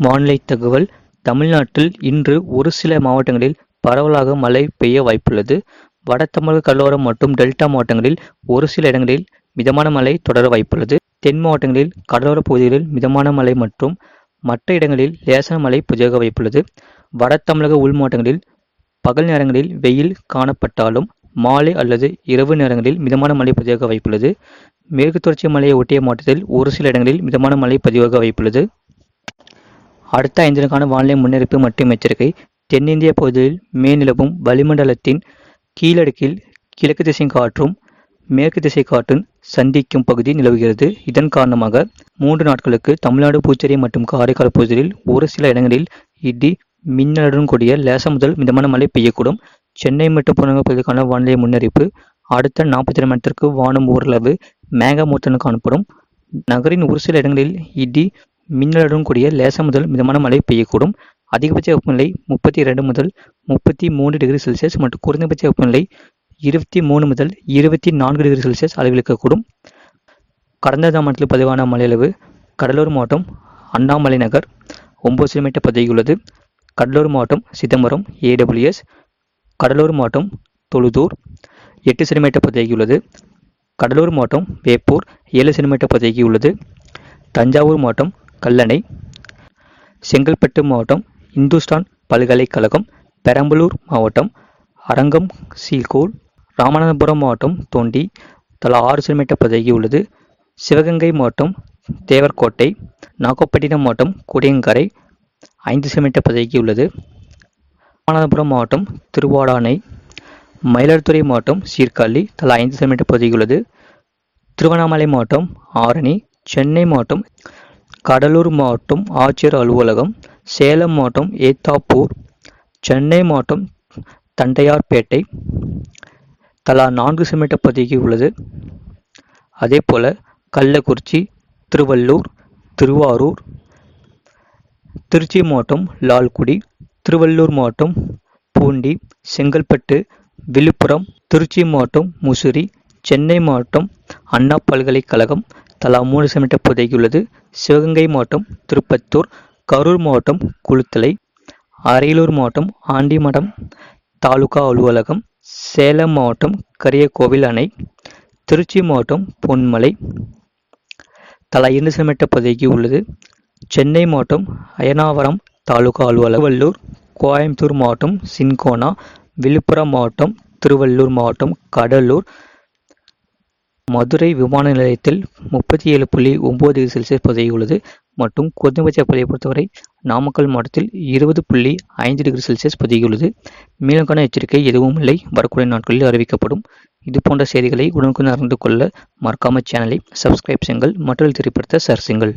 வானிலை தகவல். தமிழ்நாட்டில் இன்று ஒரு சில மாவட்டங்களில் பரவலாக மழை பெய்ய வாய்ப்புள்ளது. வட தமிழக கடலோரம் மற்றும் டெல்டா மாவட்டங்களில் ஒரு சில இடங்களில் மிதமான மழை தொடர வாய்ப்புள்ளது. தென் மாவட்டங்களில் கடலோர பகுதிகளில் மிதமான மழை மற்றும் மற்ற இடங்களில் லேசான மழை பதிவாக வாய்ப்புள்ளது. வட தமிழக உள் மாவட்டங்களில் பகல் நேரங்களில் வெயில் காணப்பட்டாலும் மாலை அல்லது இரவு நேரங்களில் மிதமான மழை பதிவாக வாய்ப்புள்ளது. மேற்கு தொடர்ச்சி மலையை ஒட்டிய மாவட்டத்தில் ஒரு சில இடங்களில் மிதமான மழை பதிவாக வாய்ப்புள்ளது. அடுத்த 5 தினக்கான வானிலை முன்னறிவிப்பு மற்றும் எச்சரிக்கை. தென்னிந்திய பகுதியில் மேல்நிலவும் வளிமண்டலத்தின் கீழடுக்கில் கிழக்கு திசை காற்றும் மேற்கு திசை காற்றும் சந்திக்கும் பகுதி நிலவுகிறது. இதன் காரணமாக 3 நாட்களுக்கு தமிழ்நாடு, புதுச்சேரி மற்றும் காரைக்கால் பகுதிகளில் ஒரு சில இடங்களில் இடி மின்னலுடன் கூடிய லேசான முதல் மிதமான மழை பெய்யக்கூடும். சென்னை மற்றும் புறநகர் பகுதிக்கான வானிலை முன்னறிவிப்பு. அடுத்த 42 மணி நேரத்திற்கு வானம் ஓரளவு மேகமூட்டத்துடன் காணப்படும். நகரின் ஒரு சில இடங்களில் இடி மின்னலுடன் கூடிய லேசான முதல் மிதமான மழை பெய்யக்கூடும். அதிகபட்ச வெப்பநிலை 32 முதல் 33 டிகிரி செல்சியஸ் மற்றும் குறைந்தபட்ச வெப்பநிலை 23 முதல் 24 டிகிரி செல்சியஸ் அளவிற்கக்கூடும். கடந்த மாதத்தில் பதிவான மழையளவு கடலூர் மாவட்டம் அண்ணாமலை நகர் 9 சென்டிமீட்டர் பதிவாகியுள்ளது. கடலூர் மாவட்டம் சிதம்பரம் AWS, கடலூர் மாவட்டம் தொழுதூர் 8 சென்டிமீட்டர் பதிவாகியுள்ளது. கடலூர் மாவட்டம் வேப்பூர் 7 சென்டிமீட்டர் பதிவாகியுள்ளது. தஞ்சாவூர் மாவட்டம் கல்லணை, செங்கல்பட்டு மாவட்டம் இந்துஸ்தான் பல்கலைக்கழகம், பெரம்பலூர் மாவட்டம் அரங்கம் சீகோல், ராமநாதபுரம் மாவட்டம் தொண்டி தலா 6 சென்டிமீட்டர் பதிவாகியுள்ளது. சிவகங்கை மாவட்டம் தேவர்கோட்டை, நாகப்பட்டினம் மாவட்டம் குடியங்கரை 5 சென்டிமீட்டர் பதிவாகியுள்ளது. ராமநாதபுரம் மாவட்டம் திருவாடானை, மயிலாடுதுறை மாவட்டம் சீர்காழி தலா 5 சென்டிமீட்டர் பதிவாகியுள்ளது. திருவண்ணாமலை மாவட்டம் ஆரணி, சென்னை மாவட்டம், கடலூர் மாவட்டம் ஆட்சியர் அலுவலகம், சேலம் மாவட்டம் ஏத்தாப்பூர், சென்னை மாவட்டம் தண்டையார்பேட்டை தலா 4 சென்டிமீட்டர் பதிவாகியுள்ளது. அதேபோல கள்ளக்குறிச்சி, திருவள்ளூர், திருவாரூர், திருச்சி மாவட்டம் லால்குடி, திருவள்ளூர் மாவட்டம் பூண்டி, செங்கல்பட்டு, விழுப்புரம், திருச்சி மாவட்டம் முசிறி, சென்னை மாவட்டம் அண்ணா பல்கலைக்கழகம் தலா 3 சென்டிமீட்டர் பதிவாகியுள்ளது. சிவகங்கை மாவட்டம் திருப்பத்தூர், கரூர் மாவட்டம் குளுத்தலை, அரியலூர் மாவட்டம் ஆண்டிமடம் தாலுகா அலுவலகம், சேலம் மாவட்டம் கரியக்கோவில் அணை, திருச்சி மாவட்டம் பொன்மலை தலா 2 சென்டிமீட்டர் பதிவாகியுள்ளது. சென்னை மாவட்டம் அயனாவரம் தாலுகா அலுவலகம், திருவள்ளூர், கோயம்புத்தூர் மாவட்டம் சின்கோனா, விழுப்புரம் மாவட்டம், திருவள்ளூர் மாவட்டம் கடலூர், மதுரை விமான நிலையத்தில் 37.9 டிகிரி செல்சியஸ் பதிவாகியுள்ளது. மற்றும் குறைந்தபட்ச வெப்பநிலையை பொறுத்தவரை நாமக்கல் மாவட்டத்தில் 20.5 டிகிரி செல்சியஸ் பதிவாகியுள்ளது. மேலுக்கான எச்சரிக்கை எதுவும் இல்லை, வரக்கூடிய நாட்களில் அறிவிக்கப்படும். இது போன்ற செய்திகளை உடனுக்குடன் அறிந்து கொள்ள மறக்காம சேனலை சப்ஸ்கிரைப் செய்யுங்கள், மற்றொரு தெரியப்படுத்த ஷேர் செய்யுங்கள்.